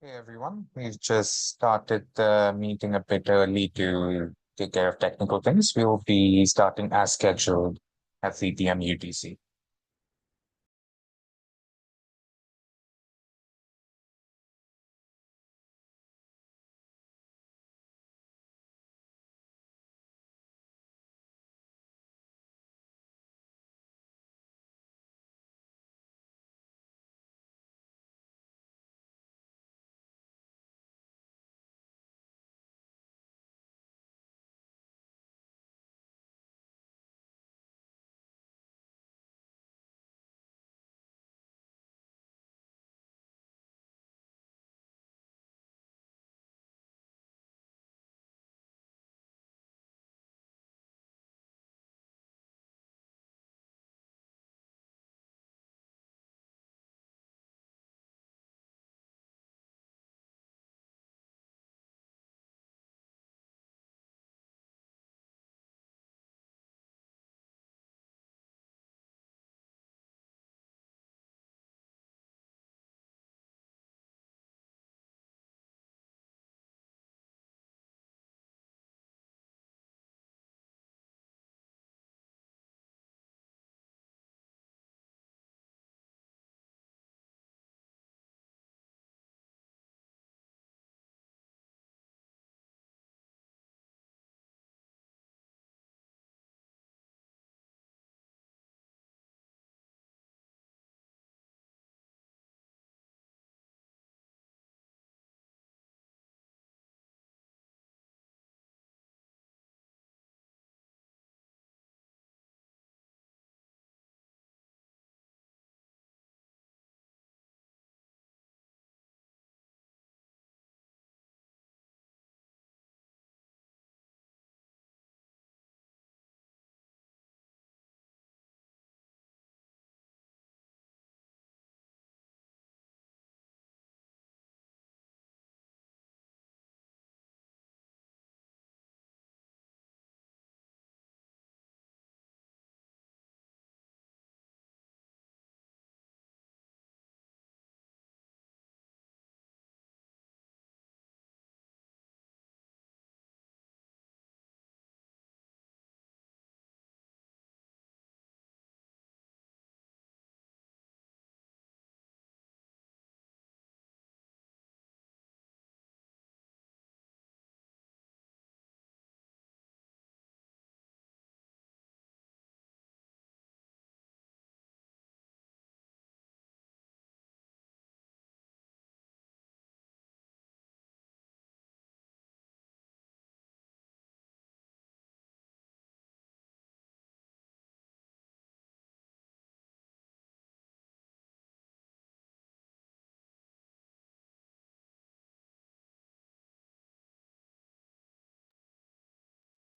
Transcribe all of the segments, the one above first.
Hey everyone, we've just started the meeting a bit early to take care of technical things. We'll be starting as scheduled at 3 p.m. UTC.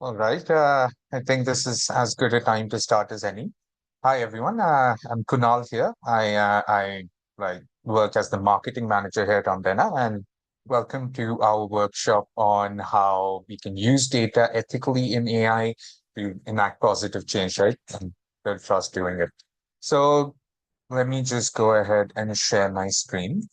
All right, I think this is as good a time to start as any. Hi everyone, I'm Kunal here. I work as the marketing manager here at Omdena, and welcome to our workshop on how we can use data ethically in AI to enact positive change, right? And build trust doing it. So let me just go ahead and share my screen.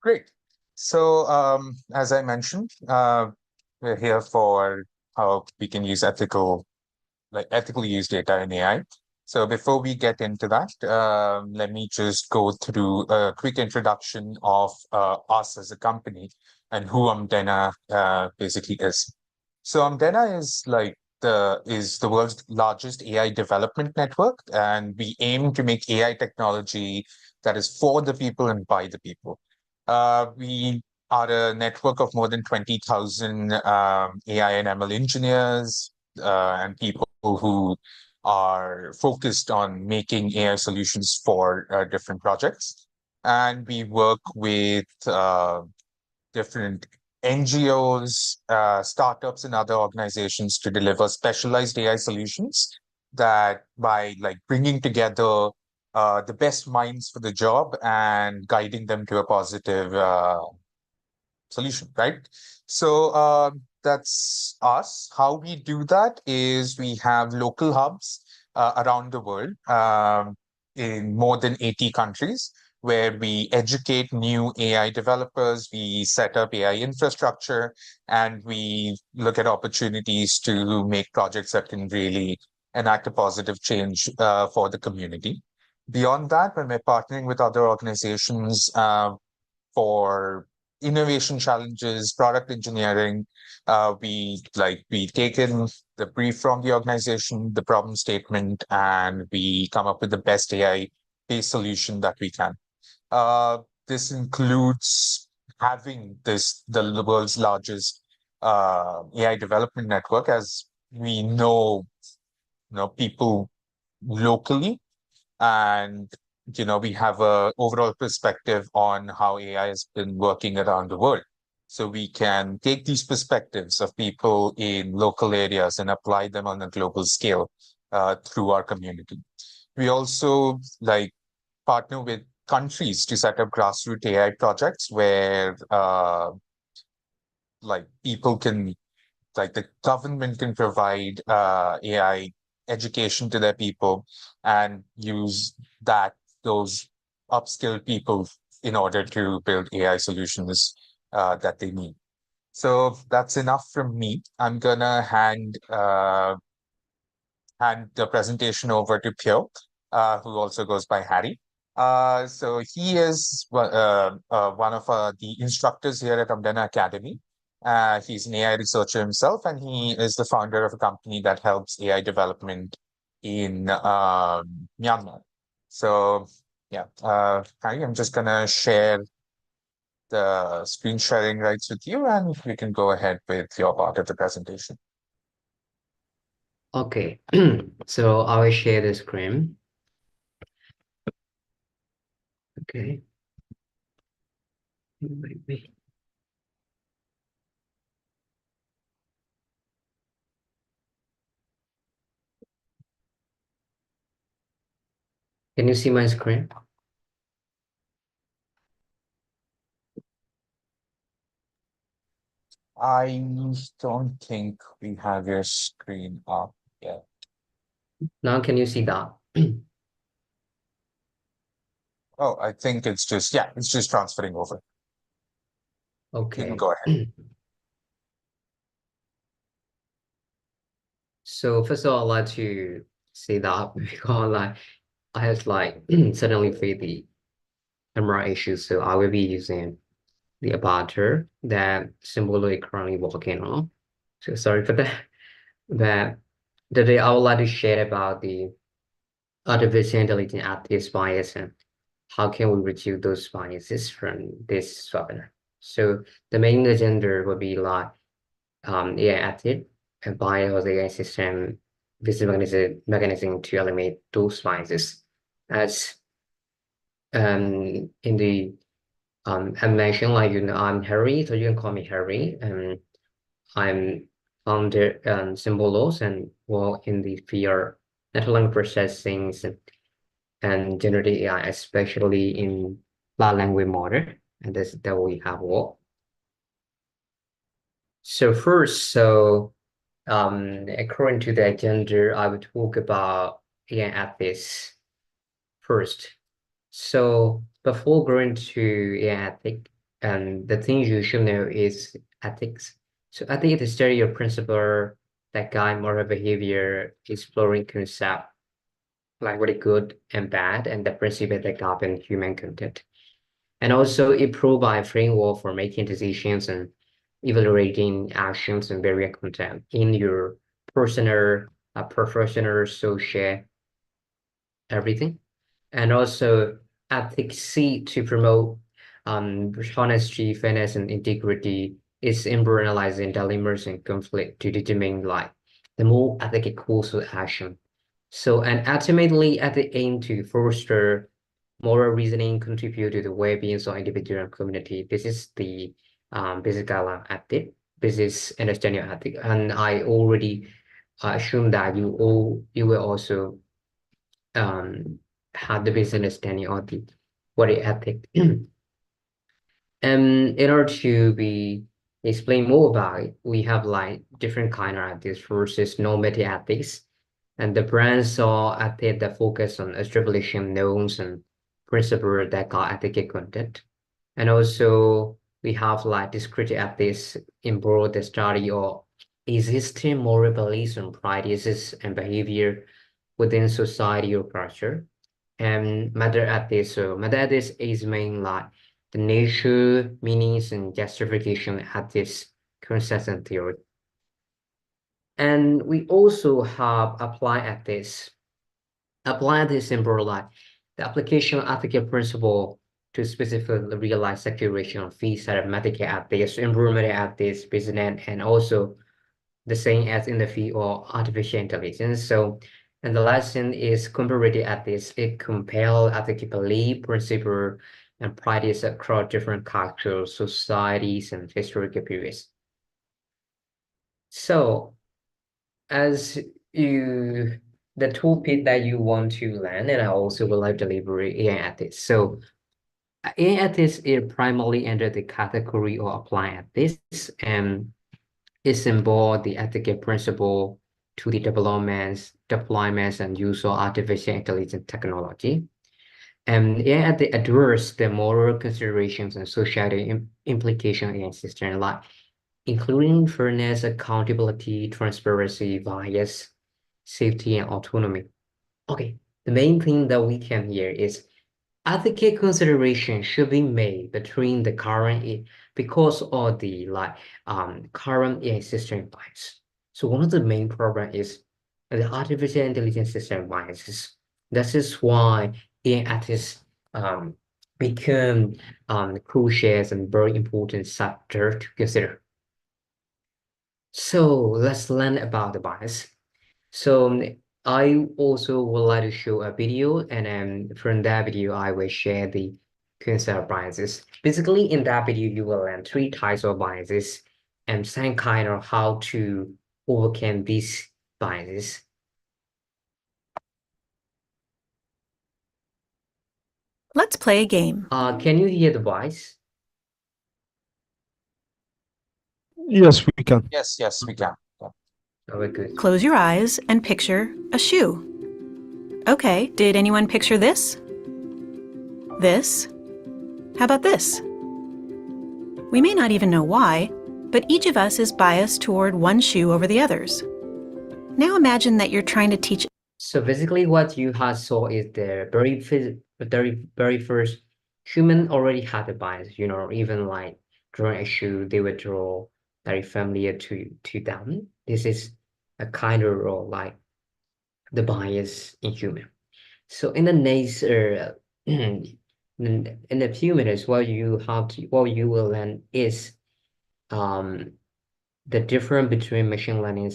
Great. So, as I mentioned, we're here for how we can use ethically use data in AI. So before we get into that, let me just go through a quick introduction of us as a company and who Omdena basically is. So Omdena is the world's largest AI development network, and we aim to make AI technology that is for the people and by the people. We are a network of more than 20,000 AI and ML engineers and people who are focused on making AI solutions for different projects. And we work with different NGOs, startups, and other organizations to deliver specialized AI solutions that by like bringing together the best minds for the job and guiding them to a positive solution, right? So that's us. How we do that is we have local hubs around the world in more than 80 countries where we educate new AI developers, we set up AI infrastructure, and we look at opportunities to make projects that can really enact a positive change for the community. Beyond that, when we're partnering with other organizations, for innovation challenges, product engineering. We take in the brief from the organization, the problem statement, and we come up with the best AI-based solution that we can. This includes having the world's largest AI development network, as we know, people locally, and we have a overall perspective on how AI has been working around the world. So we can take these perspectives of people in local areas and apply them on a global scale through our community. We also partner with countries to set up grassroots AI projects where people can the government can provide AI education to their people and use those upskilled people in order to build AI solutions that they need. So that's enough from me. I'm gonna hand the presentation over to Phyo, who also goes by Harry. So he is one of the instructors here at Omdena Academy. He's an AI researcher himself, and he is the founder of a company that helps AI development in Myanmar. So yeah, Harry, I'm just gonna share the screen sharing rights with you, and we can go ahead with your part of the presentation. Okay, so I will share the screen. Okay. Maybe. Can you see my screen? I don't think we have your screen up yet. Now can you see that? Oh, I think it's just transferring over. You can Okay. go ahead. So first of all, I'd like to say that because I have suddenly faced the camera issues, so I will be using the avatar that Simbolo is currently working on. So sorry for that. But today I would like to share about the artificial intelligence active bias and how can we reduce those biases from this webinar. So the main agenda will be AI active and bias AI system business mechanism to eliminate those biases. As in the I mentioned I'm Harry, so you can call me Harry. And I'm founder Symbolos and work in the Phyo natural language processing and generative AI, especially in large language model, and that's that we have work. So first, according to the agenda, I would talk about AI ethics first. So before going to AI ethics, the thing you should know is ethics. So ethics is the study of principle that guide moral behavior, exploring concept like what is good and bad, and the principle that govern human conduct. And also it provides a framework for making decisions and evaluating actions and various content in your personal, professional, social, everything. And also ethics seek to promote honesty, fairness, and integrity. Is internalizing dilemmas and conflict to determine the more ethical course of action. So, and ultimately, at the aim to foster moral reasoning, contribute to the well-being of individual and community. This is the basic guideline ethic. This is understanding ethic, and I already assume that you will also have the basic understanding of the what is ethic. And in order to be explain more about it, we have like different kind of ethics versus normative ethics. And the brands saw ethics that focus on establishing norms and principles that got ethical content. And also we have like discrete ethics involve the study of existing moral beliefs and practices and behavior within society or culture. And meta ethics, so meta ethics is mainly like the nature, meanings, and justification ethics concepts and theory. And we also have applied ethics. Applied ethics involve like the application of ethical principle to specifically realize securation of fees, arithmetic ethics, environmental ethics, business, and also the same as in the field of artificial intelligence. So, and the lesson is comparative ethics. It compares ethical belief, principle, and practice across different cultures, societies, and historical periods. So, as you, the topic that you want to learn, and I also would like to deliver AI ethics. So, AI ethics is primarily under the category of applied ethics, and it embodies the ethical principle to the deployments, and use of artificial intelligence technology. And yeah, they address the moral considerations and societal implications in system, like including fairness, accountability, transparency, bias, safety, and autonomy. Okay, the main thing that we can hear is ethical consideration should be made between the current because of the current AI system bias. So one of the main problem is the artificial intelligence system biases. This is why AI ethics become crucial and very important sector to consider. So let's learn about the bias. So I also would like to show a video, and then from that video, I will share the concept of biases. Basically, in that video, you will learn three types of biases and some kind of how to overcome these biases. Let's play a game. Can you hear the voice? Yes, we can. Yes, we can. Yeah. Very good. Close your eyes and picture a shoe. Okay, did anyone picture this? This? How about this? We may not even know why, but each of us is biased toward one shoe over the others. Now imagine that you're trying to teach. So basically, what you have saw is the very first human already had a bias. You know, even like drawing a shoe, they would draw very familiar to them. This is a kind of like the bias in human. So in the next in a few minutes, what you will learn is the difference between machine learning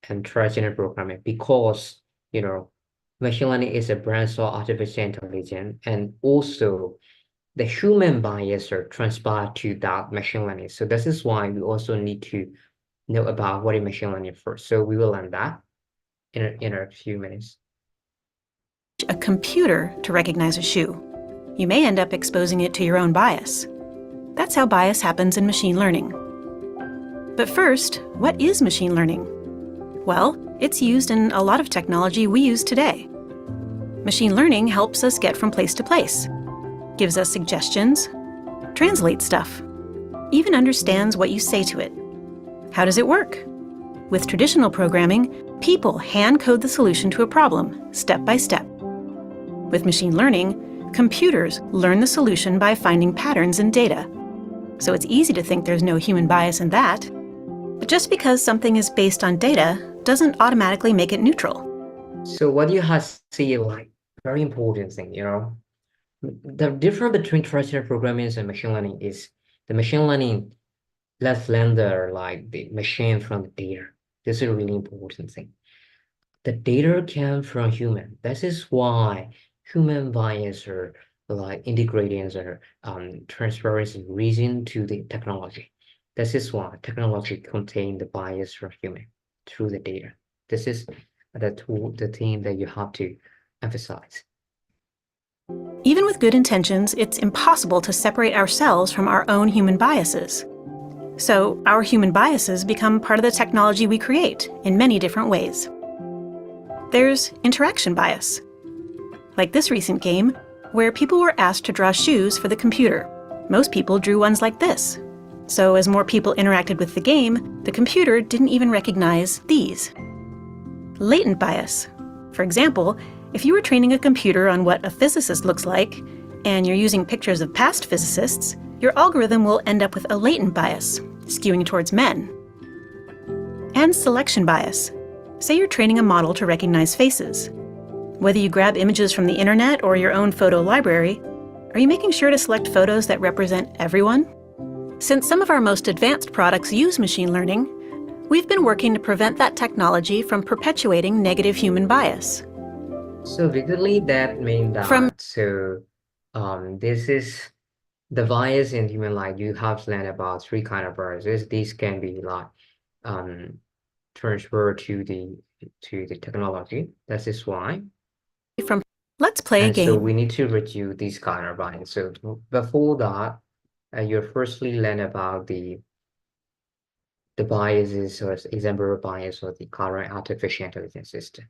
and traditional programming, because you know machine learning is a branch of artificial intelligence, and also the human bias are transferred to that machine learning. So this is why we also need to know about what is machine learning first. So we will learn that in a few minutes. A computer to recognize a shoe. You may end up exposing it to your own bias. That's how bias happens in machine learning. But first, what is machine learning? Well, it's used in a lot of technology we use today. Machine learning helps us get from place to place, gives us suggestions, translates stuff, even understands what you say to it. How does it work? With traditional programming, people hand code the solution to a problem, step by step. With machine learning, computers learn the solution by finding patterns in data. So it's easy to think there's no human bias in that. But just because something is based on data doesn't automatically make it neutral. So what you have see like very important thing, you know, the difference between traditional programming and machine learning is the machine learning let's render like the machine from the data. This is a really important thing. The data came from human. This is why human bias are like integrating or transparency reason to the technology. This is why technology contain the bias from human through the data. This is the thing that you have to emphasize. Even with good intentions, it's impossible to separate ourselves from our own human biases. So our human biases become part of the technology we create in many different ways. There's interaction bias, like this recent game, where people were asked to draw shoes for the computer. Most people drew ones like this. So as more people interacted with the game, the computer didn't even recognize these. Latent bias. For example, if you were training a computer on what a physicist looks like, and you're using pictures of past physicists, your algorithm will end up with a latent bias, skewing towards men. And selection bias. Say you're training a model to recognize faces. Whether you grab images from the internet or your own photo library, are you making sure to select photos that represent everyone? Since some of our most advanced products use machine learning, we've been working to prevent that technology from perpetuating negative human bias. So basically that means that this is the bias in human life. You have to learn about three kind of biases. These can be like transferred to the technology. That is why. Let's play a game. So we need to reduce these kind of bias. So before that, you firstly learn about the biases or example bias of the current artificial intelligence system.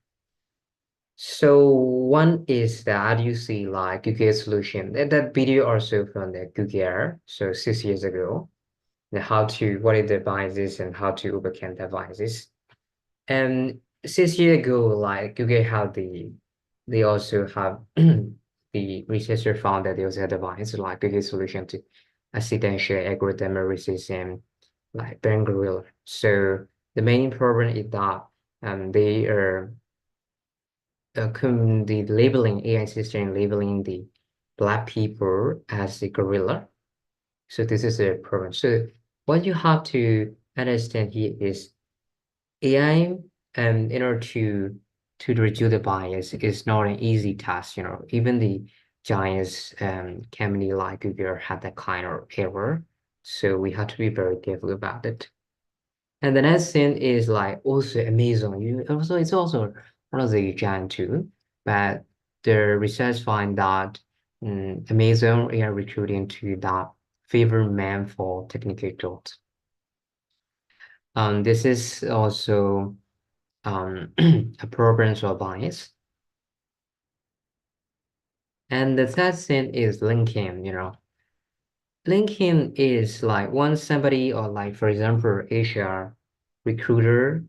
So one is that you see like Google solution. That video also from the Google, so 6 years ago, and what are the biases and how to overcome the biases. And 6 years ago, like Google had they also have the researcher found that there was a device like Google solution to accidental algorithm racism, like Ben Gorilla. So the main problem is that they are the labeling AI system labeling the black people as the gorilla. So this is a problem. So what you have to understand here is AI in order to reduce the bias is not an easy task, you know. Even the giants company like Google had that kind of error. So we have to be very careful about it. And the next thing is like also Amazon. It's also one of the giant too, but the research find that Amazon are recruiting to that favorite man for technical jobs. This is also a problem for bias. And the third thing is LinkedIn, you know. LinkedIn is like once somebody or like, for example, HR recruiter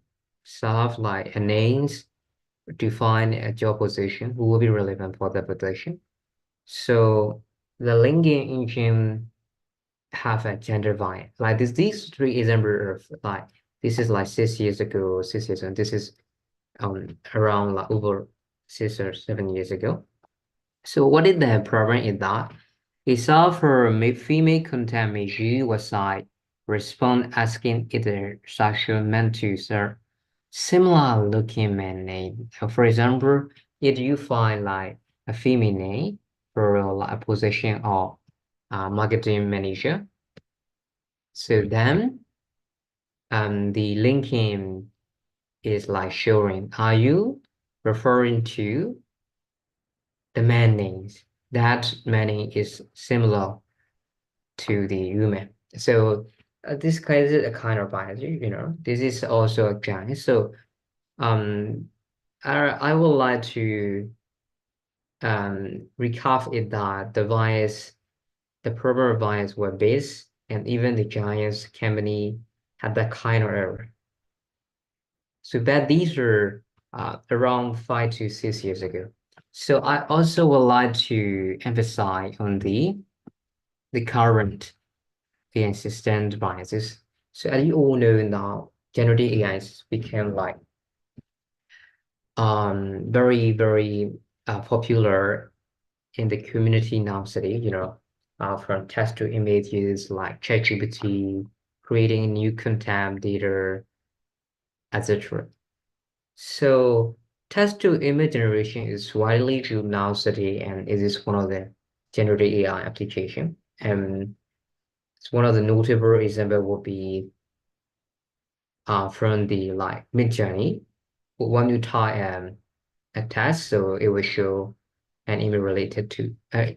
staff like a names to find a job position who will be relevant for the position. So the LinkedIn engine have a gender bias. Like these three examples of like this is like 6 years ago, 6 years, and this is around like over 6 or 7 years ago. So what is the problem is that itself for female content issue was like respond asking either sexual meant to serve similar looking man name. For example, if you find like a female name for like a position of marketing manager, so then the linking is like showing, are you referring to the man names? That man name is similar to the woman. So this is a kind of bias, you know. This is also a giant. So I would like to recap it that the proper bias were based, and even the giants company had that kind of error. So that these are around 5 to 6 years ago. So I also would like to emphasize on the current AI system biases. So as you all know now, generative AI became like very, very popular in the community nowadays, you know, from text to images like ChatGPT, creating new content data, etc. So text to image generation is widely used nowadays, and it is one of the generative AI application. And it's one of the notable example would be from the like Midjourney. When you type a text, so it will show an image related to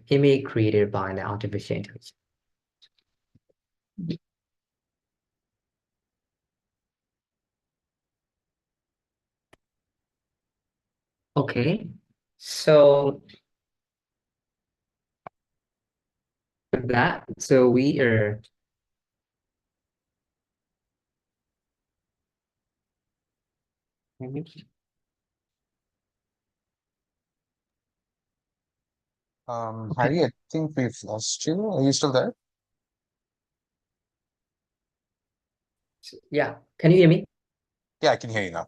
image created by the artificial intelligence. Okay, so with that, so we are Harry, I think we've lost you. Are you still there? yeah, can you hear me? Yeah, I can hear you now.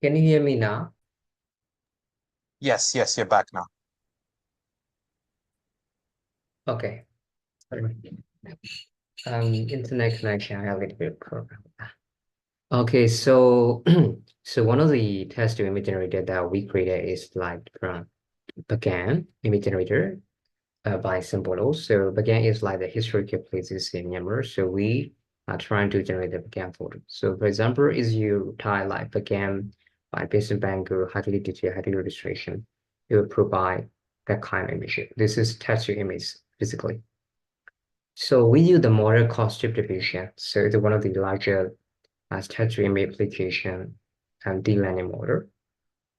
Can you hear me now? Yes, yes, you're back now. Okay. Sorry. Internet connection, I have a little bit of problem. Okay, so so one of the test image generator that we created is like from Bagan image generator by Simbolo. So Bagan is like the historical places in Myanmar. So we are trying to generate the Bagan photo. So for example, is you type like Bagan by Basic Banker, highly detailed, highly illustration, it will provide that kind of image. This is test image physically. So we use the model cost distribution. So it's one of the larger text image application and deep learning model,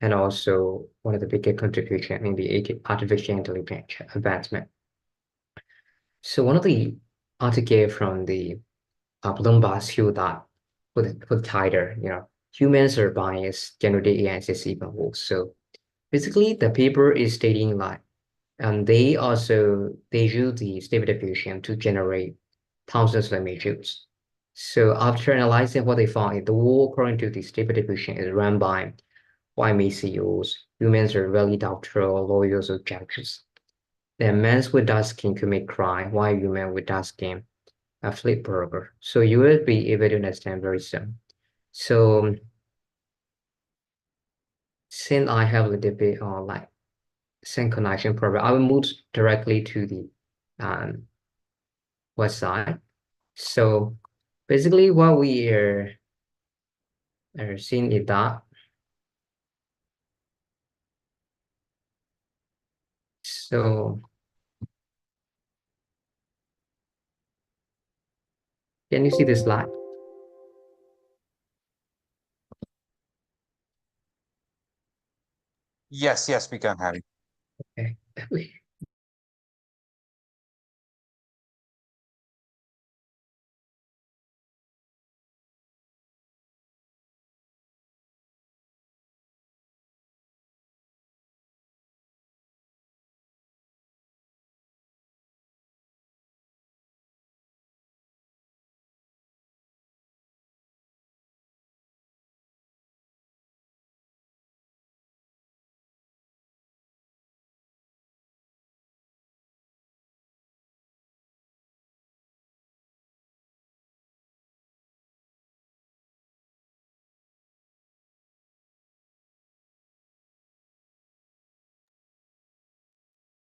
and also one of the biggest contribution in the artificial intelligence advancement. So one of the article from the Bloomberg Hill that put the title, humans are biased, generative AI is even worse. So basically the paper is stating like, and they use the stable diffusion to generate thousands of images. So after analyzing what they found, the war according to the stable diffusion is run by YMCOs. Humans are really doubtful, lawyers or judges. Then men with dark skin commit crime, while women with dark skin flip burger. So you will be able to understand very soon. So since I have a little bit on like synchronization problem, I will move directly to the website. So basically what we are seeing is that so can you see this slide? Yes, yes, we can, Harry. Okay.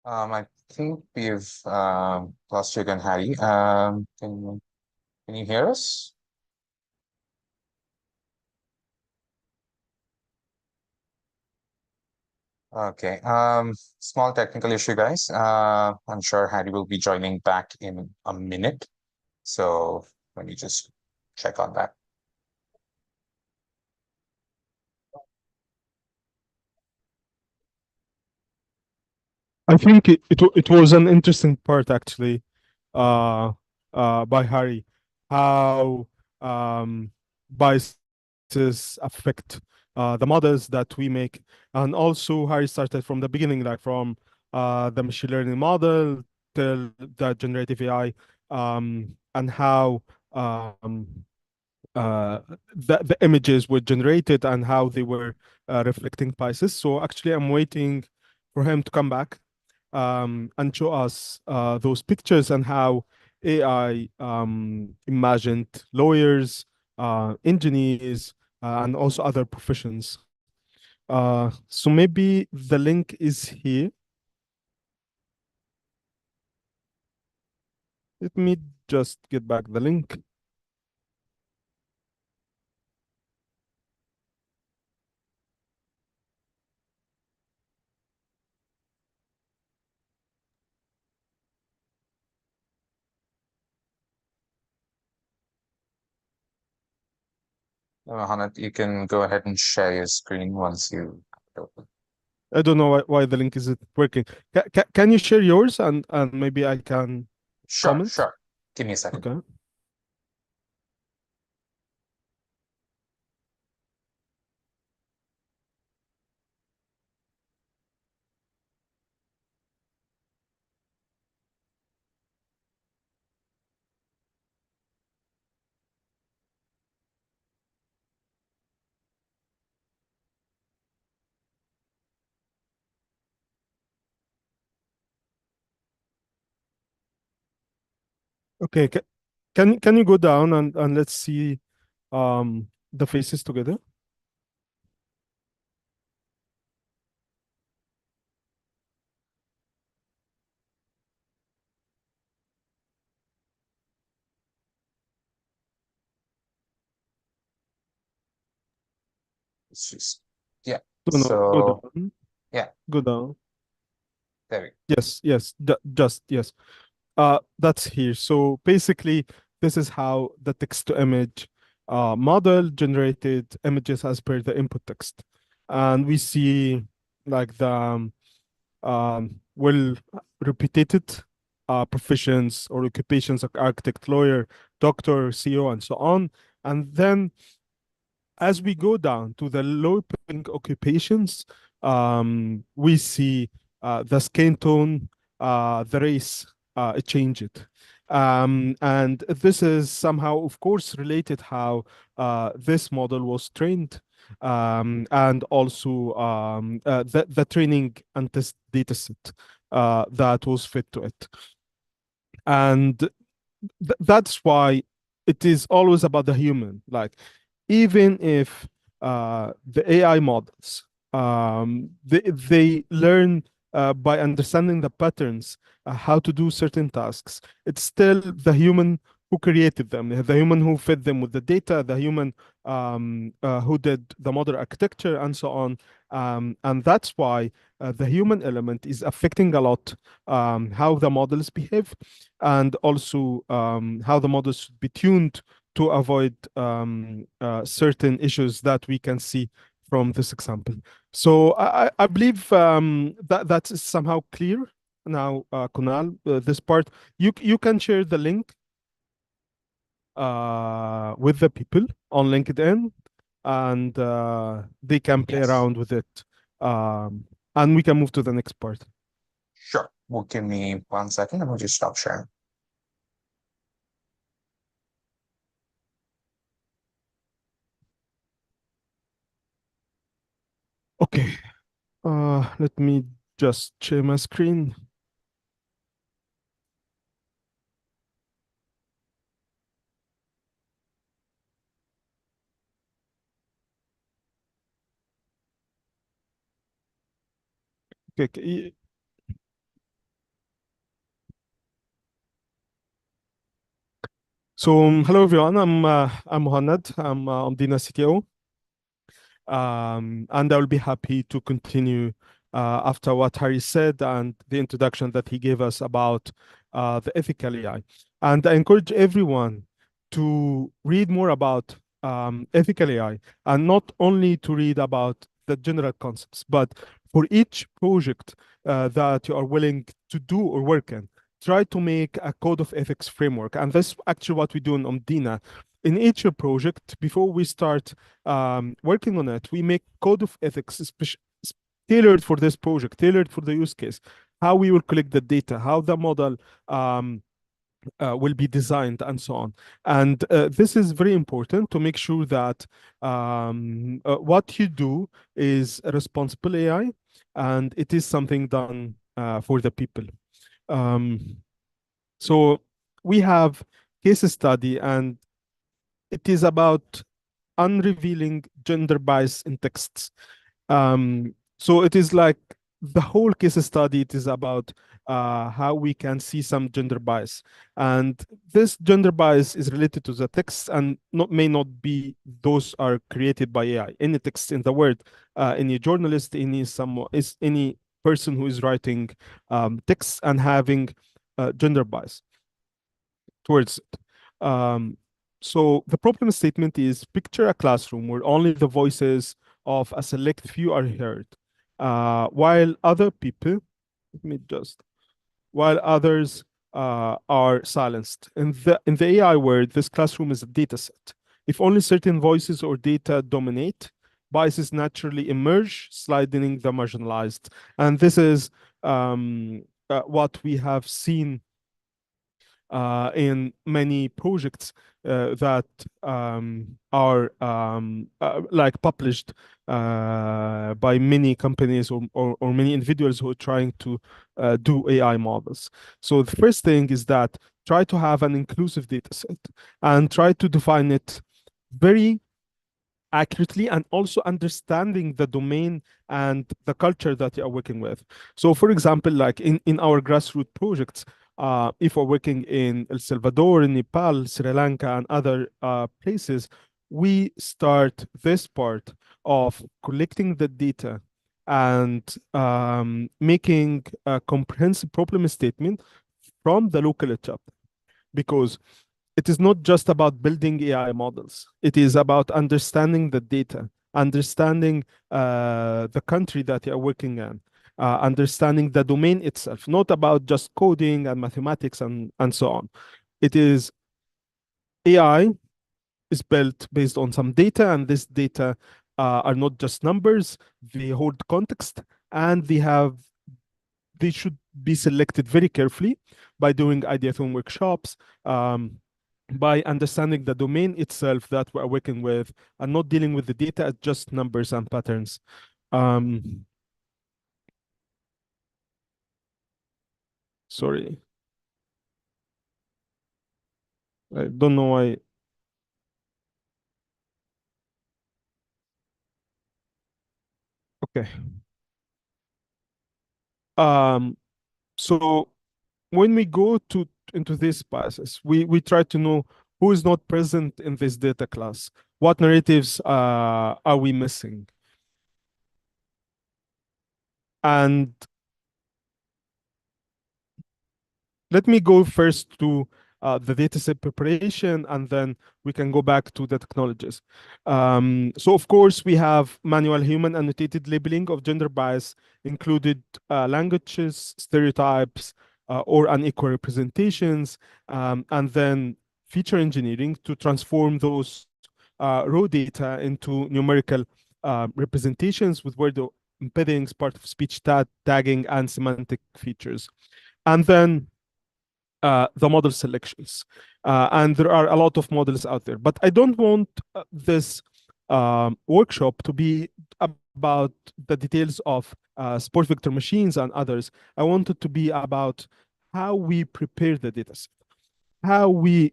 I think we've lost you again, Harry. Can you hear us? Okay. Small technical issue, guys. I'm sure Harry will be joining back in a minute. So let me just check on that. I think it was an interesting part actually, by Harry, how biases affect the models that we make, and also Harry started from the beginning, like from the machine learning model till the generative AI, and how the images were generated and how they were reflecting biases. So actually, I'm waiting for him to come back and show us those pictures and how AI imagined lawyers, engineers, and also other professions. So maybe the link is here. Let me just get back the link. Mohammed, you can go ahead and share your screen once you open. I don't know why the link isn't working. Can you share yours and maybe I can Sure, comment? sure. Give me a second. Okay. Okay. Can you go down and let's see the faces together? It's just, yeah. No, go So, down. yeah, Go down. there we go. Yes, just yes. That's here. So basically, this is how the text to image model generated images as per the input text. And we see like the well repeated professions or occupations like architect, lawyer, doctor, CEO, and so on. And then as we go down to the low paying occupations, we see the skin tone, the race changed. And this is somehow, of course, related how this model was trained, and also the training and test data set that was fit to it. And that's why it is always about the human. Like, even if the AI models they learn by understanding the patterns, how to do certain tasks, it's still the human who created them, the human who fed them with the data, the human who did the model architecture and so on. And that's why the human element is affecting a lot how the models behave, and also how the models should be tuned to avoid certain issues that we can see from this example. So I believe that that's somehow clear now, Kunal. This part, you can share the link with the people on LinkedIn, and they can play Yes. around with it, and we can move to the next part. Sure. Well, give me 1 second and we'll just stop sharing. Okay. Let me just share my screen. Okay. So hello everyone. I'm Mohamed. I'm Omdena CTO, and I will be happy to continue after what Harry said and the introduction that he gave us about the ethical AI. And I encourage everyone to read more about ethical AI, and not only to read about the general concepts, but for each project that you are willing to do or work in, try to make a code of ethics framework. And that's actually what we do in Omdena. In each project, before we start working on it, we make code of ethics tailored for this project, tailored for the use case, how we will collect the data, how the model will be designed, and so on. And this is very important to make sure that what you do is a responsible AI, and it is something done for the people. So we have case study, and it is about unrevealing gender bias in texts. So it is like the whole case study, it is about how we can see some gender bias. And this gender bias is related to the text, and may not be those are created by AI. Any text in the world, any journalist, any person who is writing text and having gender bias towards it. So the problem statement is picture a classroom where only the voices of a select few are heard, while other people, let me just, while others are silenced. In the AI world, this classroom is a data set. If only certain voices or data dominate, biases naturally emerge, sliding the marginalized. And this is what we have seen in many projects that are like published by many companies or many individuals who are trying to do AI models. So the first thing is that try to have an inclusive data set and try to define it very accurately and also understanding the domain and the culture that you are working with. So for example, like in our grassroots projects, if we're working in El Salvador, in Nepal, Sri Lanka, and other places, we start this part of collecting the data and making a comprehensive problem statement from the local chapter. Because it is not just about building AI models. It is about understanding the data, understanding the country that you're working in, understanding the domain itself, not about just coding and mathematics and so on. It is AI is built based on some data, and this data are not just numbers, they hold context, and they should be selected very carefully by doing ideathon workshops, by understanding the domain itself that we're working with and not dealing with the data as just numbers and patterns. Sorry. I don't know why. Okay. So when we go into this biases, we try to know who is not present in this data class. What narratives are we missing? And let me go first to the dataset preparation, and then we can go back to the technologies. So of course, we have manual human annotated labeling of gender bias, included languages, stereotypes, or unequal representations, and then feature engineering to transform those raw data into numerical representations with word embeddings, part of speech tagging, and semantic features. And then the model selections. And there are a lot of models out there. But I don't want this workshop to be about the details of sport vector machines and others. I want it to be about how we prepare the dataset, how we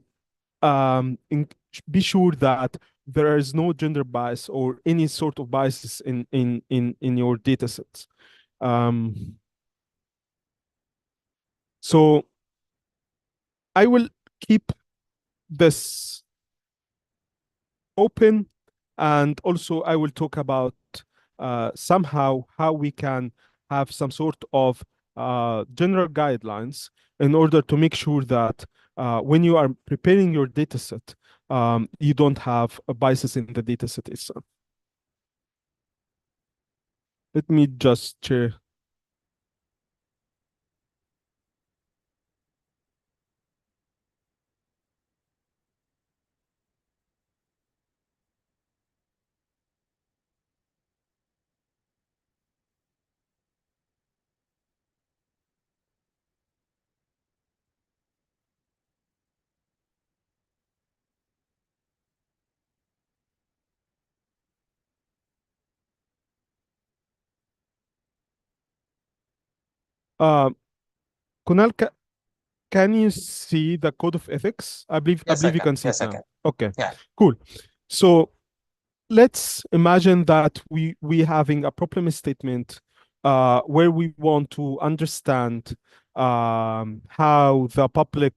be sure that there is no gender bias or any sort of biases in your datasets. So I will keep this open, and also I will talk about somehow how we can have some sort of general guidelines in order to make sure that when you are preparing your dataset, you don't have biases in the dataset itself. Let me just share. Uh, Kunal, can you see the code of ethics? I believe you can see it now. Okay, Yeah. cool. So let's imagine that we having a problem statement where we want to understand how the public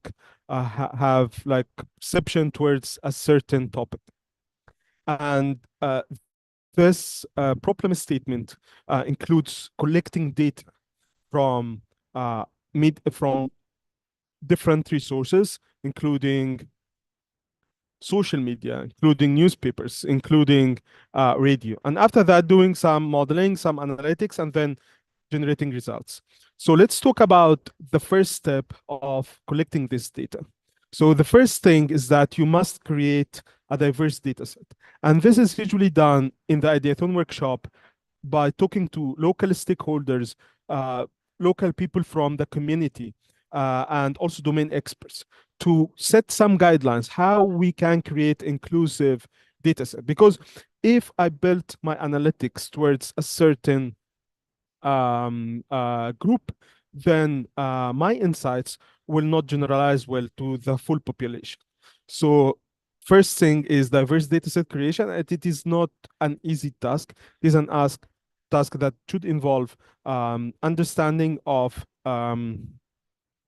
have like perception towards a certain topic, and this problem statement includes collecting data from from different resources, including social media, including newspapers, including radio. And after that, doing some modeling, some analytics, and then generating results. So let's talk about the first step of collecting this data. So the first thing is that you must create a diverse data set. And this is usually done in the Ideathon workshop by talking to local stakeholders, local people from the community, and also domain experts to set some guidelines how we can create inclusive data set. Because if I built my analytics towards a certain group, then my insights will not generalize well to the full population. So first thing is diverse dataset creation, and it is not an easy task. It is an task that should involve understanding of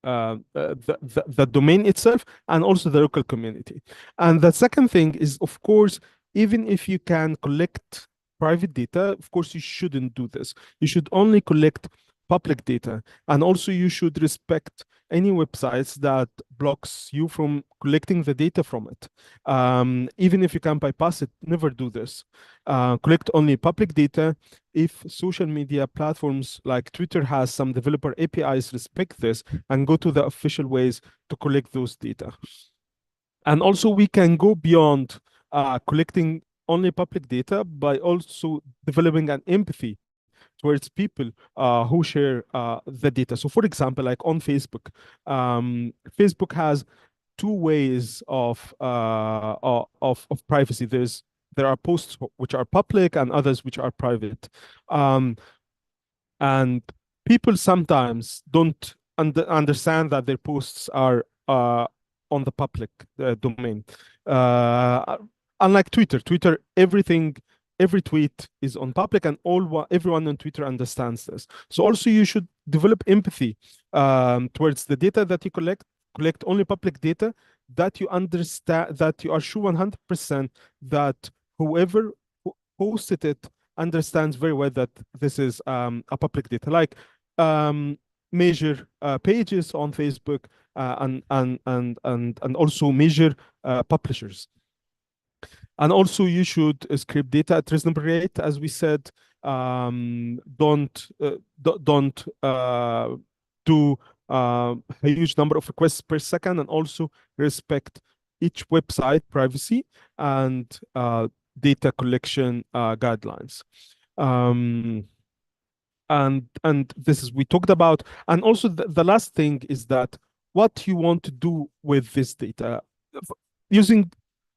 the domain itself and also the local community. And the second thing is, of course, even if you can collect private data, of course, you shouldn't do this. You should only collect public data. And also you should respect any websites that blocks you from collecting the data from it. Even if you can bypass it, never do this. Collect only public data. If social media platforms like Twitter has some developer APIs, respect this and go to the official ways to collect those data. And also we can go beyond collecting only public data by also developing an empathy towards people who share the data. So for example, like on Facebook, Facebook has two ways of privacy. There are posts which are public and others which are private. And people sometimes don't understand that their posts are on the public domain. Unlike Twitter, every tweet is on public, and everyone on Twitter understands this. So also you should develop empathy towards the data that you collect only public data that you understand, that you are sure 100% that whoever posted it understands very well that this is a public data, like major pages on Facebook and also major publishers. And also you should scrape data at reasonable rate, as we said. Don't do a huge number of requests per second, and also respect each website privacy and data collection guidelines. And this is we talked about. And also the last thing is that what you want to do with this data,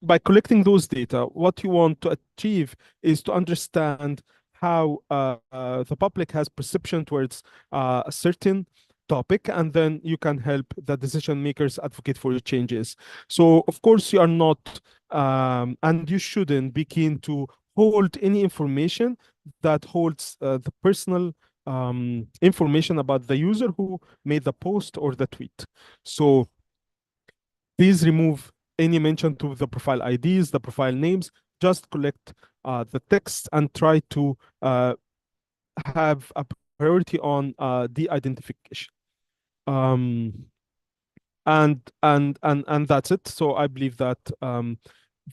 by collecting those data, what you want to achieve is to understand how the public has perception towards a certain topic, and then you can help the decision makers advocate for your changes. So of course you are not and you shouldn't be keen to hold any information that holds the personal information about the user who made the post or the tweet. So please remove any mention to the profile IDs, the profile names. Just collect the text and try to have a priority on de-identification. And that's it. So I believe that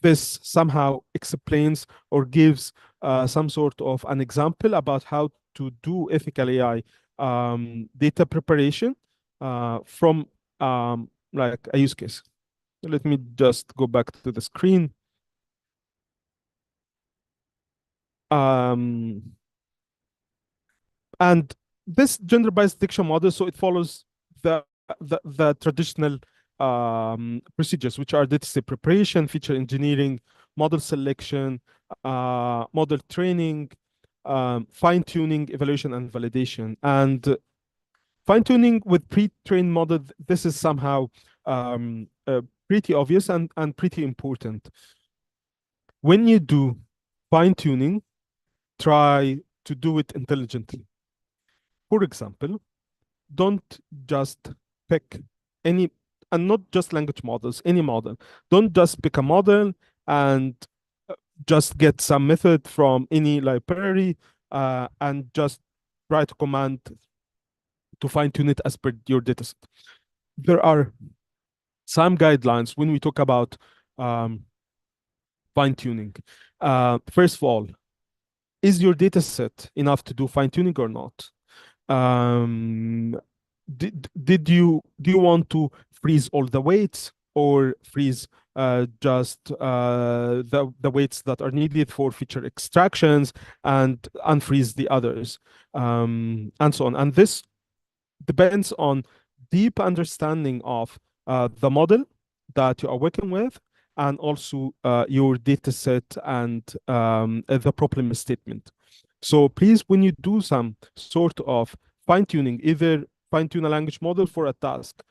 this somehow explains or gives some sort of an example about how to do ethical AI data preparation from like a use case. Let me just go back to the screen. And this gender-biased detection model, so it follows the traditional procedures, which are dataset preparation, feature engineering, model selection, model training, fine-tuning, evaluation, and validation. And fine-tuning with pre-trained model, this is somehow pretty obvious and pretty important. When you do fine-tuning, try to do it intelligently. For example, don't just pick any, and not just language models, any model. Don't just pick a model and just get some method from any library and just write a command to fine-tune it as per your dataset. There are some guidelines when we talk about fine-tuning. First of all, is your data set enough to do fine-tuning or not? Do you want to freeze all the weights or freeze just the weights that are needed for feature extractions and unfreeze the others, and so on? And this depends on deep understanding of the model that you are working with, and also your data set and the problem statement. So please, when you do some sort of fine-tuning, either fine-tune a language model for a task,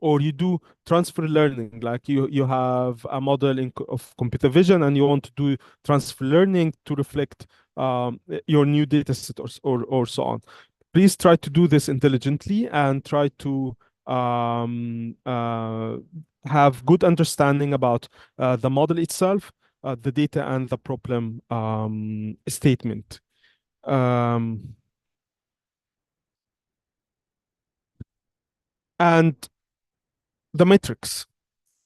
or you do transfer learning, like you have a model of computer vision and you want to do transfer learning to reflect your new data set or so on. Please try to do this intelligently and try to have good understanding about the model itself, the data, and the problem statement. And the metrics,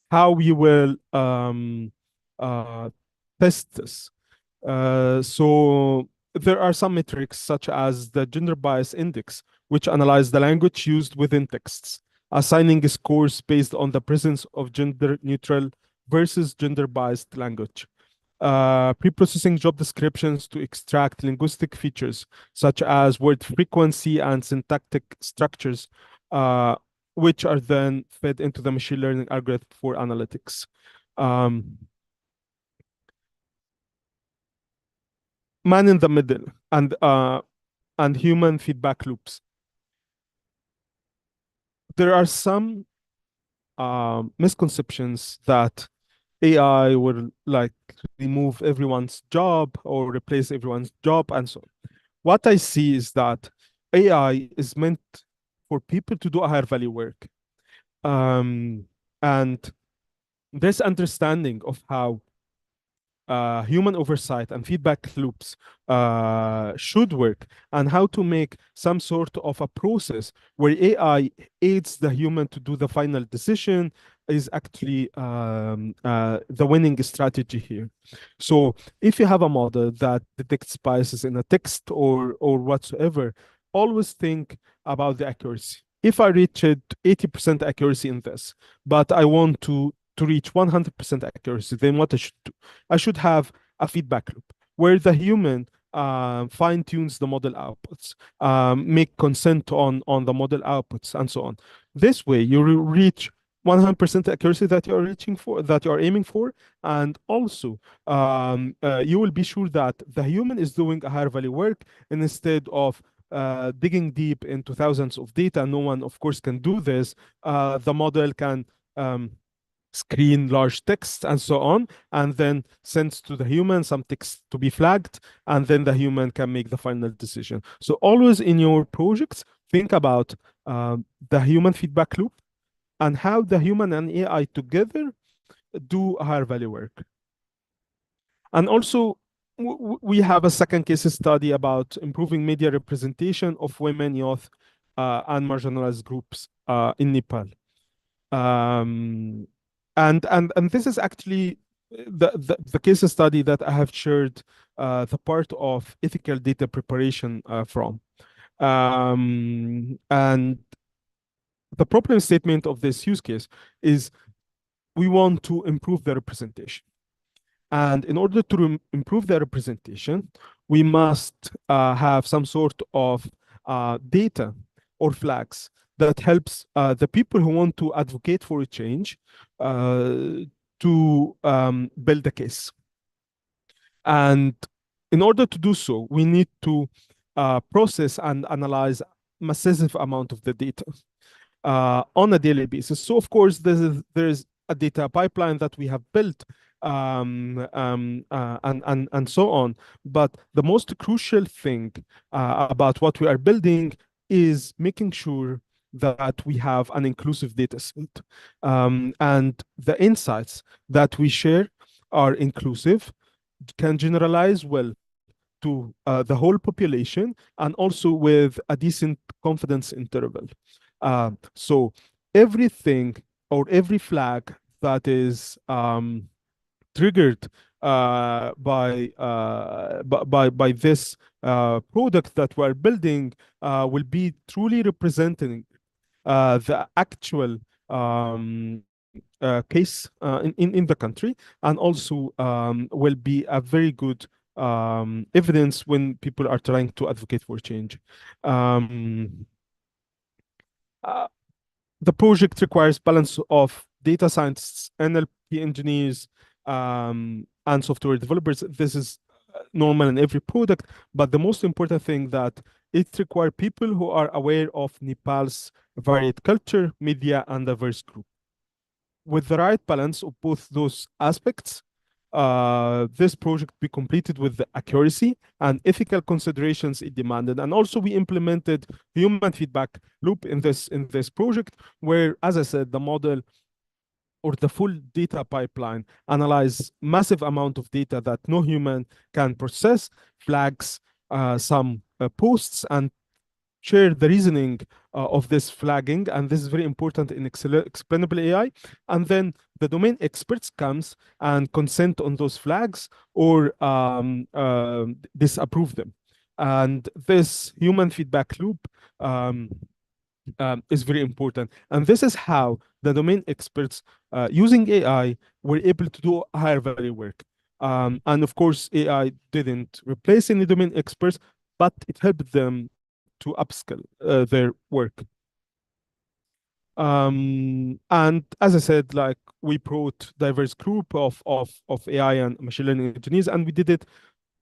how you will test this. So there are some metrics such as the gender bias index, which analyze the language used within texts, assigning scores based on the presence of gender neutral versus gender biased language. Pre-processing job descriptions to extract linguistic features such as word frequency and syntactic structures, which are then fed into the machine learning algorithm for analytics. Man in the middle and human feedback loops. There are some misconceptions that AI will like remove everyone's job or replace everyone's job and so on. What I see is that AI is meant for people to do a higher value work. And this understanding of how human oversight and feedback loops should work, and how to make some sort of a process where AI aids the human to do the final decision is actually the winning strategy here. So if you have a model that detects biases in a text or whatsoever, always think about the accuracy. If I reached 80% accuracy in this, but I want to reach 100% accuracy, then what I should do? I should have a feedback loop where the human fine-tunes the model outputs, make consent on the model outputs, and so on. This way, you reach 100% accuracy that you are reaching for, that you are aiming for, and also you will be sure that the human is doing a higher value work, and instead of digging deep into thousands of data. No one, of course, can do this. The model can screen large text and so on, and then sends to the human some text to be flagged, and then the human can make the final decision. So always in your projects, think about the human feedback loop and how the human and AI together do higher value work. And also, we have a second case study about improving media representation of women, youth, and marginalized groups in Nepal. And this is actually the case study that I have shared the part of ethical data preparation from. And the problem statement of this use case is we want to improve the representation. And in order to improve the representation, we must have some sort of data or flags that helps the people who want to advocate for a change to build a case. And in order to do so, we need to process and analyze massive amount of the data on a daily basis. So of course, there's a data pipeline that we have built and so on. But the most crucial thing about what we are building is making sure that we have an inclusive data set. And the insights that we share are inclusive, can generalize well to the whole population, and also with a decent confidence interval. So everything or every flag that is triggered by this product that we're building will be truly representing the actual case in the country, and also will be a very good evidence when people are trying to advocate for change. Um, uh, the project requires balance of data scientists, NLP engineers, and software developers. This is normal in every product, but the most important thing that it requires people who are aware of Nepal's varied culture, media, and diverse group. With the right balance of both those aspects, this project be completed with the accuracy and ethical considerations it demanded. And also we implemented human feedback loop in this project, where, as I said, the model or the full data pipeline analyze massive amount of data that no human can process, flags some posts, and share the reasoning of this flagging, and this is very important in explainable AI. And then the domain experts comes and consent on those flags or disapprove them. And this human feedback loop is very important. And this is how the domain experts using AI were able to do higher value work. And of course, AI didn't replace any domain experts, but it helped them to upskill their work. And as I said, like we brought diverse group of AI and machine learning engineers, and we did it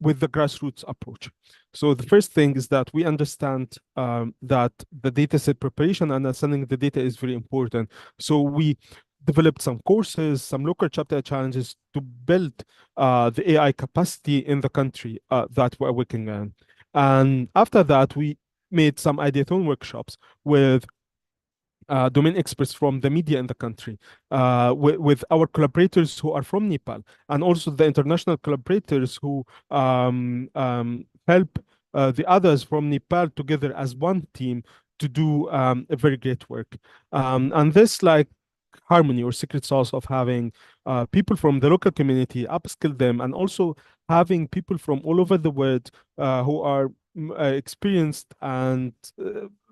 with the grassroots approach. So the first thing is that we understand that the data set preparation and understanding the data is very important. So we developed some courses, some local chapter challenges to build the AI capacity in the country that we're working on. And after that, we made some ideathon workshops with domain experts from the media in the country, with our collaborators who are from Nepal, and also the international collaborators who help the others from Nepal together as one team to do a very great work. And this like harmony or secret sauce of having people from the local community, upskill them, and also having people from all over the world who are experienced, and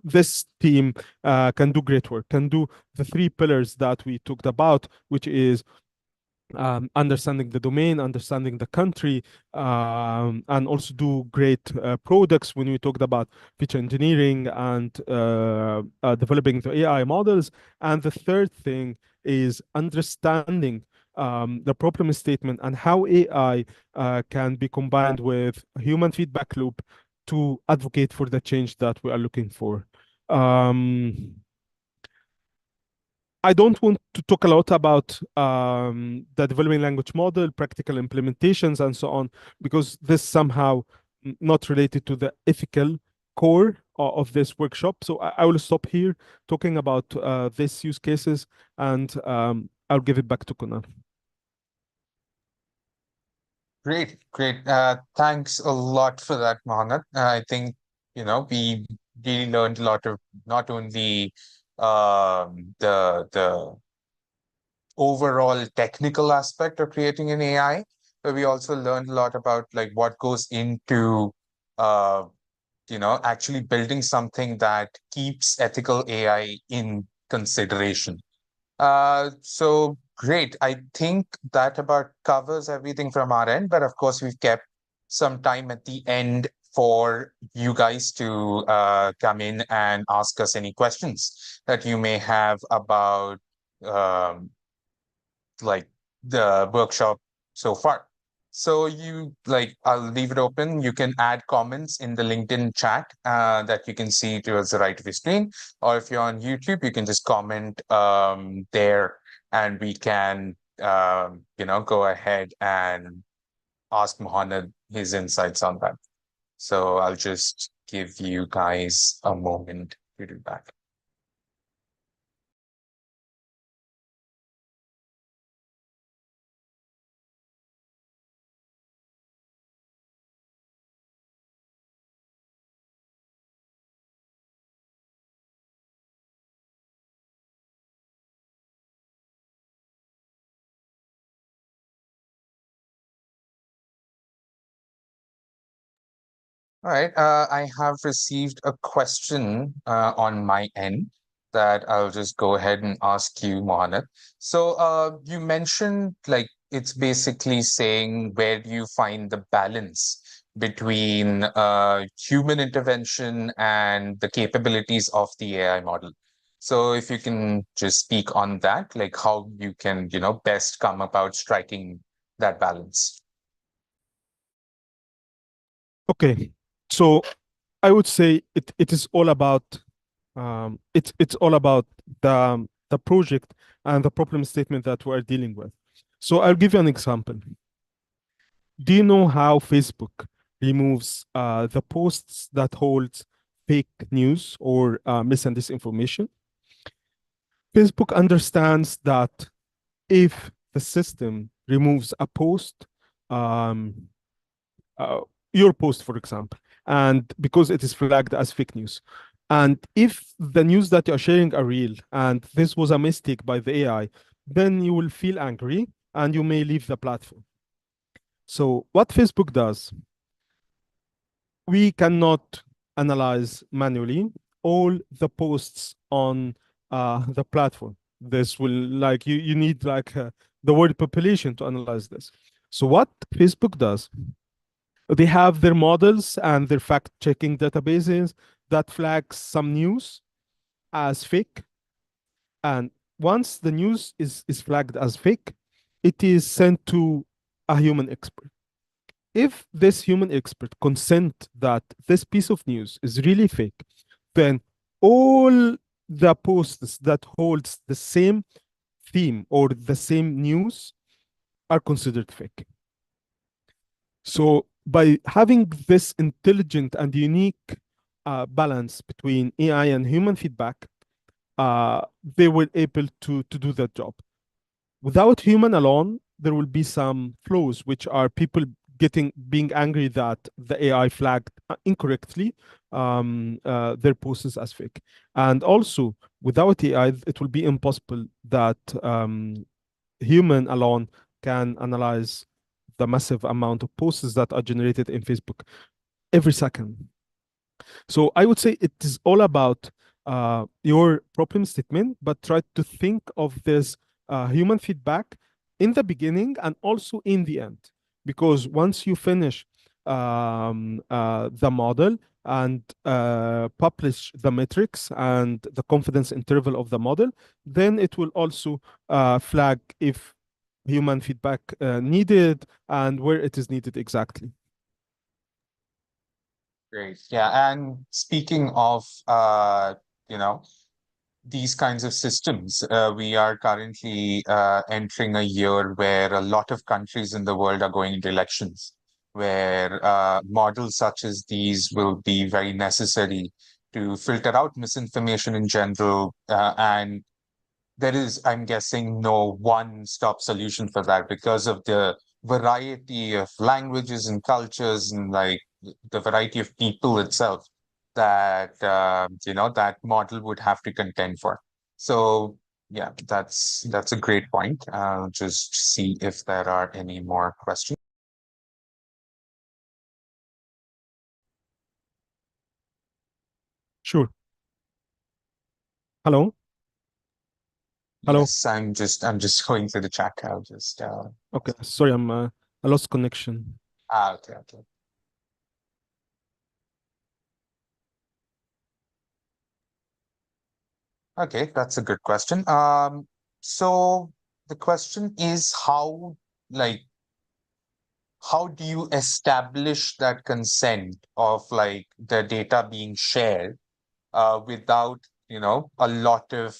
this team can do great work, can do the three pillars that we talked about, which is understanding the domain, understanding the country, and also do great products when we talked about feature engineering and developing the AI models. And the third thing is understanding the problem statement and how AI can be combined with human feedback loop to advocate for the change that we are looking for. I don't want to talk a lot about the developing language model, practical implementations, and so on, because this somehow not related to the ethical core of this workshop. So I will stop here talking about these use cases, and I'll give it back to Kunal. Great, great. Thanks a lot for that, Mohammed. I think, we really learned a lot of not only the overall technical aspect of creating an AI, but we also learned a lot about like what goes into uh, actually building something that keeps ethical AI in consideration. So great. I think that about covers everything from our end, but of course we've kept some time at the end for you guys to come in and ask us any questions that you may have about um, like the workshop so far. So I'll leave it open. You can add comments in the LinkedIn chat that you can see towards the right of your screen. Or if you're on YouTube, you can just comment there and we can, go ahead and ask Mohammed his insights on that. So I'll just give you guys a moment to do that. All right. I have received a question on my end that I'll just go ahead and ask you, Mohammed. So, you mentioned like it's basically saying where do you find the balance between human intervention and the capabilities of the AI model. So, if you can just speak on that, like how you can, best come about striking that balance. Okay, so I would say it is all about it's all about the project and the problem statement that we're dealing with. So I'll give you an example. Do you know how Facebook removes the posts that hold fake news or mis and disinformation? Facebook understands that if the system removes a post, um, uh, your post, for example, and because it is flagged as fake news, and if the news that you're sharing are real and this was a mistake by the AI, then you will feel angry and you may leave the platform. So what Facebook does, we cannot analyze manually all the posts on the platform. This will like you need like the word population to analyze this. So what Facebook does, they have their models and their fact-checking databases that flags some news as fake. And once the news is flagged as fake, it is sent to a human expert. If this human expert consent that this piece of news is really fake, then all the posts that holds the same theme or the same news are considered fake. So by having this intelligent and unique balance between AI and human feedback, they were able to do that job. Without human alone, there will be some flaws, which are people being angry that the AI flagged incorrectly their posts as fake. And also, without AI, it will be impossible that human alone can analyze the massive amount of posts that are generated in Facebook every second. So I would say it is all about your problem statement, but try to think of this human feedback in the beginning and also in the end. Because once you finish the model and publish the metrics and the confidence interval of the model, then it will also flag if human feedback needed and where it is needed exactly. Great. Yeah. And speaking of, you know, these kinds of systems, we are currently entering a year where a lot of countries in the world are going into elections, where models such as these will be very necessary to filter out misinformation in general. And there is, I'm guessing, no one-stop solution for that because of the variety of languages and cultures and like the variety of people itself that that model would have to contend for. So yeah, that's a great point. I'll just see if there are any more questions. Sure. Hello? Hello? Yes, I'm just going through the chat. I'll just Okay, sorry, I lost connection. okay. Okay, that's a good question. So the question is like, how do you establish that consent of like the data being shared without, a lot of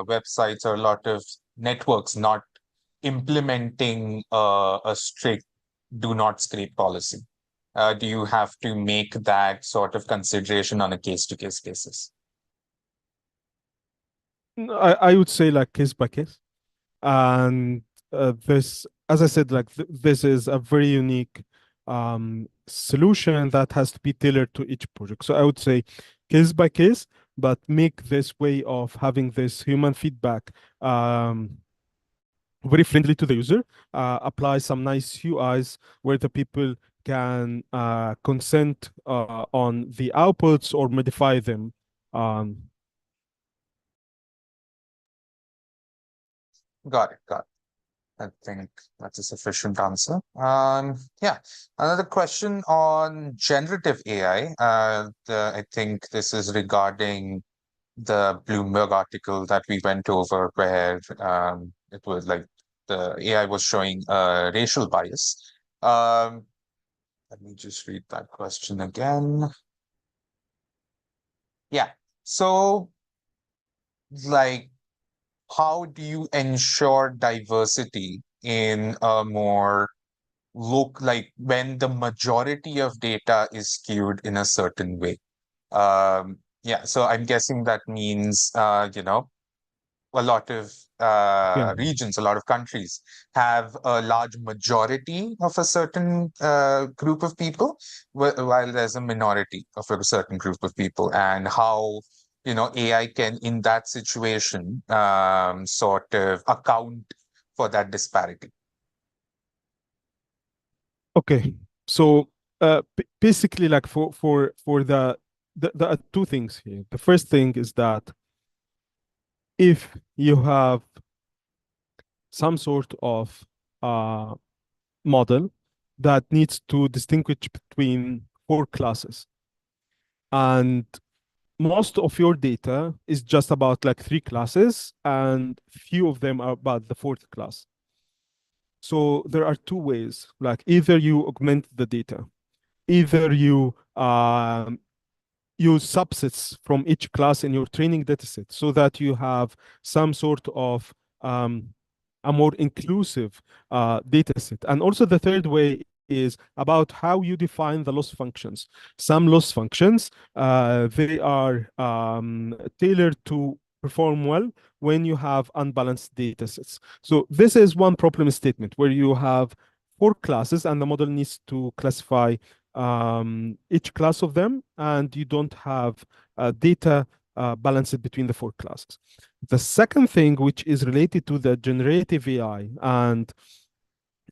websites or a lot of networks not implementing a strict do not scrape policy? Do you have to make that sort of consideration on a case-to-case basis? I would say like case by case. And this, as I said, like this is a very unique solution that has to be tailored to each project. So I would say case by case, but make this way of having this human feedback very friendly to the user. Apply some nice UIs where the people can consent on the outputs or modify them. Got it. Got it. I think that's a sufficient answer. Yeah. Another question on generative AI. I think this is regarding the Bloomberg article that we went over, where it was like the AI was showing racial bias. Um, Let me just read that question again. Yeah. So, like, how do you ensure diversity in a more like when the majority of data is skewed in a certain way? Yeah, so I'm guessing that means, a lot of Yeah. regions, a lot of countries have a large majority of a certain group of people, while there's a minority of a certain group of people, and how, AI can, in that situation, sort of account for that disparity. Okay. So basically, like for the two things here. The first thing is that if you have some sort of uh, model that needs to distinguish between four classes, and most of your data is just about like three classes, and few of them are about the fourth class. So there are two ways, like either you augment the data, either you use subsets from each class in your training dataset so that you have some sort of a more inclusive dataset. And also the third way is about how you define the loss functions. Some loss functions, they are tailored to perform well when you have unbalanced datasets. So this is one problem statement where you have four classes and the model needs to classify each class of them, and you don't have data balanced between the four classes. The second thing, which is related to the generative AI, and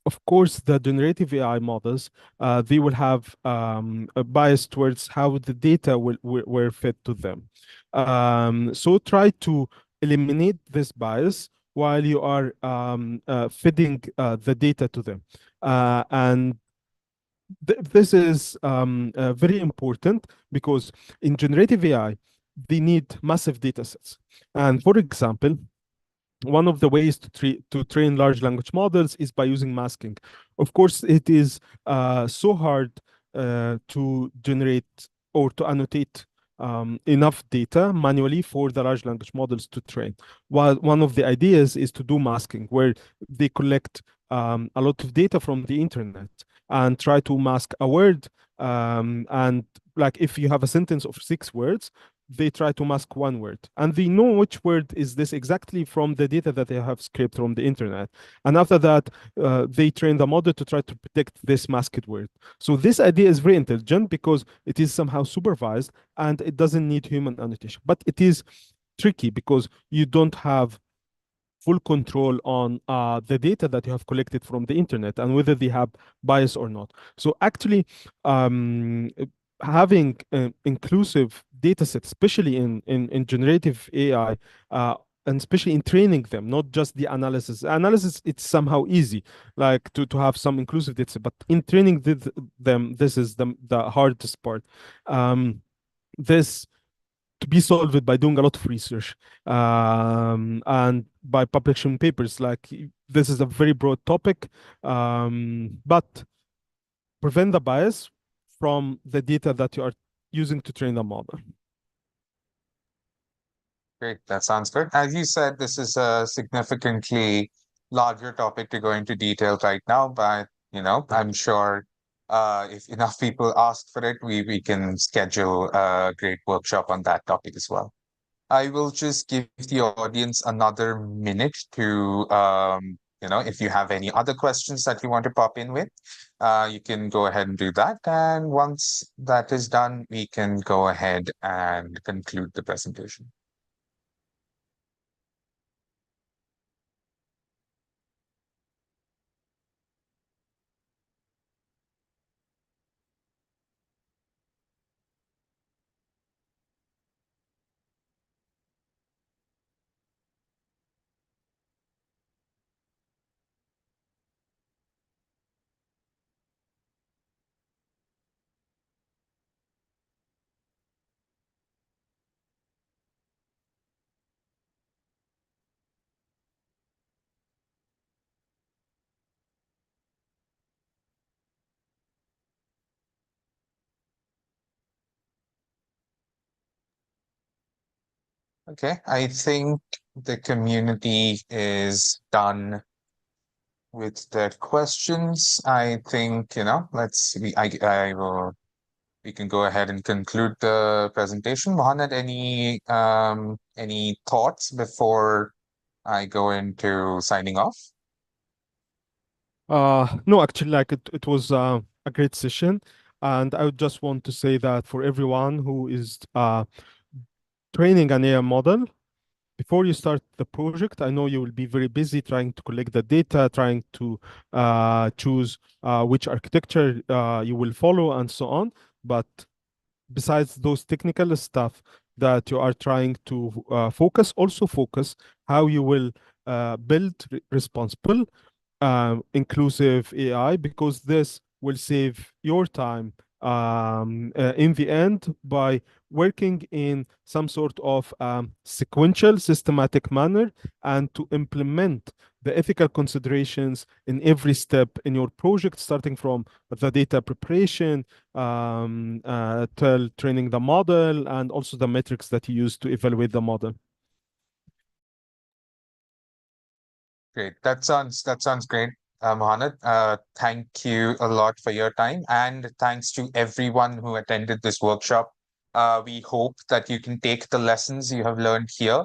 of course, the generative AI models, they will have a bias towards how the data were fed to them. So try to eliminate this bias while you are feeding the data to them. And this is very important because in generative AI, they need massive data sets. And for example, one of the ways to train large language models is by using masking. Of course, it is so hard to generate or to annotate enough data manually for the large language models to train. While one of the ideas is to do masking, where they collect a lot of data from the internet and try to mask a word. And like if you have a sentence of 6 words, they try to mask one word, and they know which word is this exactly from the data that they have scraped from the internet. And after that, they train the model to try to predict this masked word. So this idea is very intelligent because it is somehow supervised and it doesn't need human annotation. But it is tricky because you don't have full control on the data that you have collected from the internet and whether they have bias or not. So actually, having inclusive data sets, especially in generative AI, and especially in training them, not just the analysis. Analysis, it's somehow easy, like to have some inclusive data set, but in training them, this is the hardest part. This to be solved by doing a lot of research and by publishing papers. Like this is a very broad topic, but prevent the bias from the data that you are using to train the model. Great, that sounds good. As you said, this is a significantly larger topic to go into detail right now, but I'm sure if enough people ask for it, we can schedule a great workshop on that topic as well. I will just give the audience another minute to, if you have any other questions that you want to pop in with, you can go ahead and do that. And once that is done, we can go ahead and conclude the presentation. Okay, I think the community is done with their questions. I think, we can go ahead and conclude the presentation. Mohammed, any thoughts before I go into signing off? No, actually, like it was a great session, and I would just want to say that for everyone who is training an AI model, before you start the project, I know you will be very busy trying to collect the data, trying to choose which architecture you will follow, and so on. But besides those technical stuff that you are trying to focus, also focus how you will build responsible inclusive AI, because this will save your time in the end by working in some sort of sequential, systematic manner, and to implement the ethical considerations in every step in your project, starting from the data preparation till training the model, and also the metrics that you use to evaluate the model. Great. That sounds great, Mohammed. Thank you a lot for your time, and thanks to everyone who attended this workshop. We hope that you can take the lessons you have learned here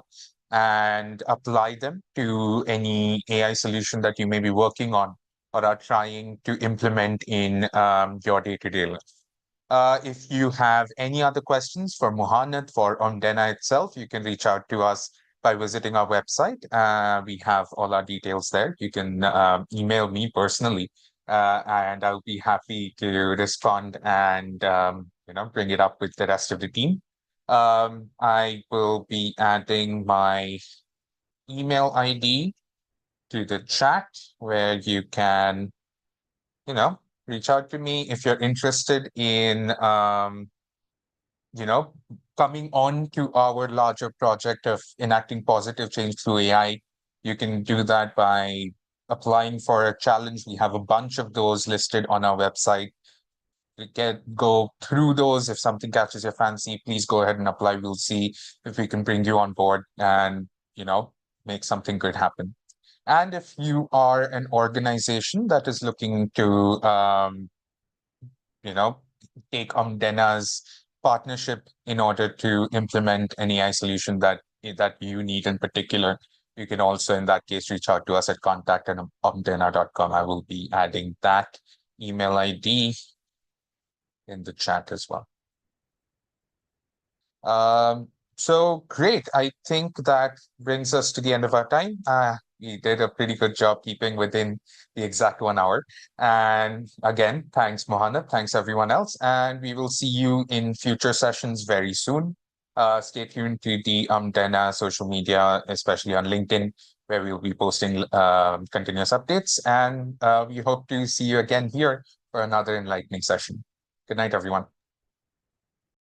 and apply them to any AI solution that you may be working on or are trying to implement in your day-to-day life. If you have any other questions for Mohammed, for Omdena itself, you can reach out to us by visiting our website. We have all our details there. You can email me personally, and I'll be happy to respond and bring it up with the rest of the team. I will be adding my email ID to the chat where you can, reach out to me if you're interested in coming on to our larger project of enacting positive change through AI. You can do that by applying for a challenge. We have a bunch of those listed on our website. Go through those. If something catches your fancy, please go ahead and apply. We'll see if we can bring you on board and, make something good happen. And if you are an organization that is looking to, take Omdena's partnership in order to implement an AI solution that you need in particular, you can also, in that case, reach out to us at contact@omdena.com. I will be adding that email ID in the chat as well. So great. I think that brings us to the end of our time. We did a pretty good job keeping within the exact 1 hour. And again, thanks, Mohammed. Thanks, everyone else. And we will see you in future sessions very soon. Stay tuned to the Omdena social media, especially on LinkedIn, where we'll be posting continuous updates. And we hope to see you again here for another enlightening session. Good night, everyone.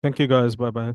Thank you, guys. Bye-bye.